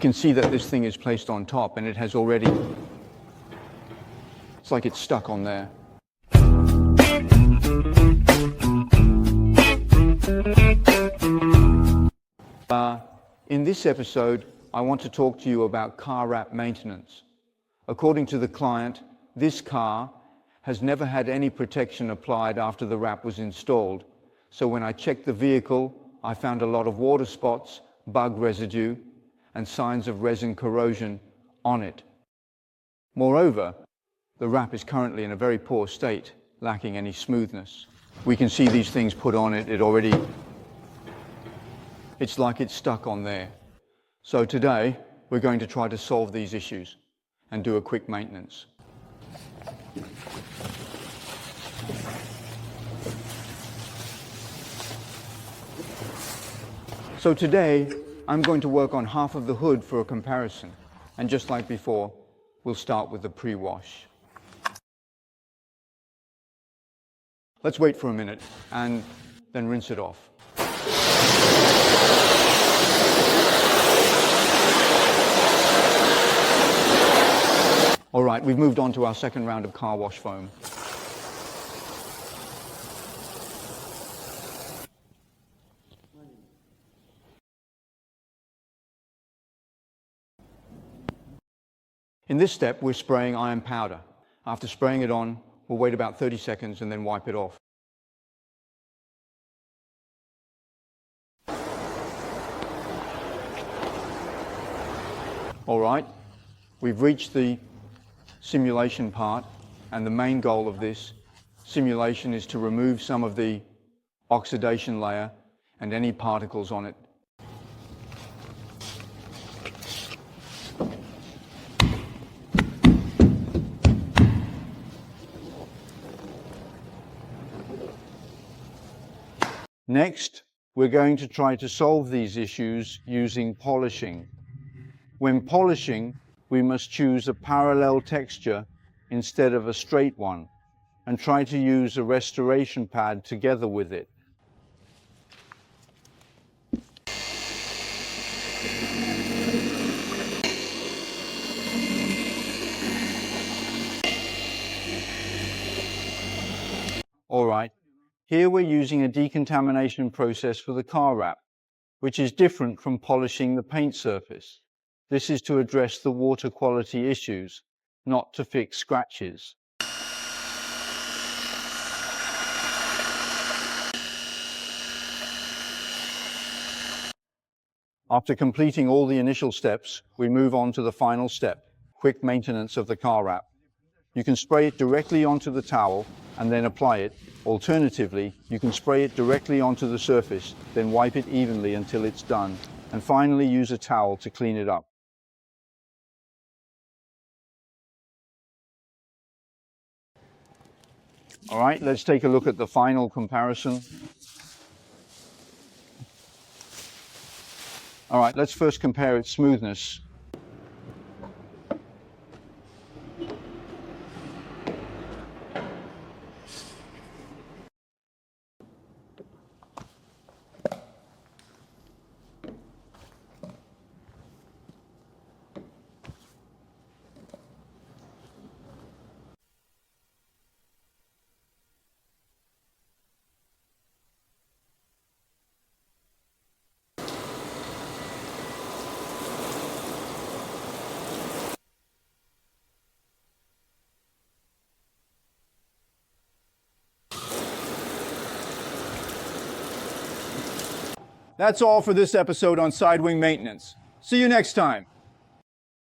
You can see that this thing is placed on top and it has already, it's like it's stuck on there. In this episode, I want to talk to you about car wrap maintenance. According to the client, this car has never had any protection applied after the wrap was installed. So when I checked the vehicle, I found a lot of water spots, bug residue, and signs of resin corrosion on it. Moreover, the wrap is currently in a very poor state, lacking any smoothness. We can see these things put on it, it's like it's stuck on there. So today, we're going to try to solve these issues and do a quick maintenance. So today, I'm going to work on half of the hood for a comparison. And just like before, we'll start with the pre-wash. Let's wait for a minute and then rinse it off. All right, we've moved on to our second round of car wash foam. In this step, we're spraying iron powder. After spraying it on, we'll wait about 30 seconds and then wipe it off. All right, we've reached the simulation part, and the main goal of this simulation is to remove some of the oxidation layer and any particles on it. Next, we're going to try to solve these issues using polishing. When polishing, we must choose a parallel texture instead of a straight one, and try to use a restoration pad together with it. All right. Here we're using a decontamination process for the car wrap, which is different from polishing the paint surface. This is to address the water quality issues, not to fix scratches. After completing all the initial steps, we move on to the final step, quick maintenance of the car wrap. You can spray it directly onto the towel and then apply it. Alternatively, you can spray it directly onto the surface, then wipe it evenly until it's done, and finally use a towel to clean it up. All right, let's take a look at the final comparison. All right, let's first compare its smoothness. That's all for this episode on Sidewing Maintenance. See you next time.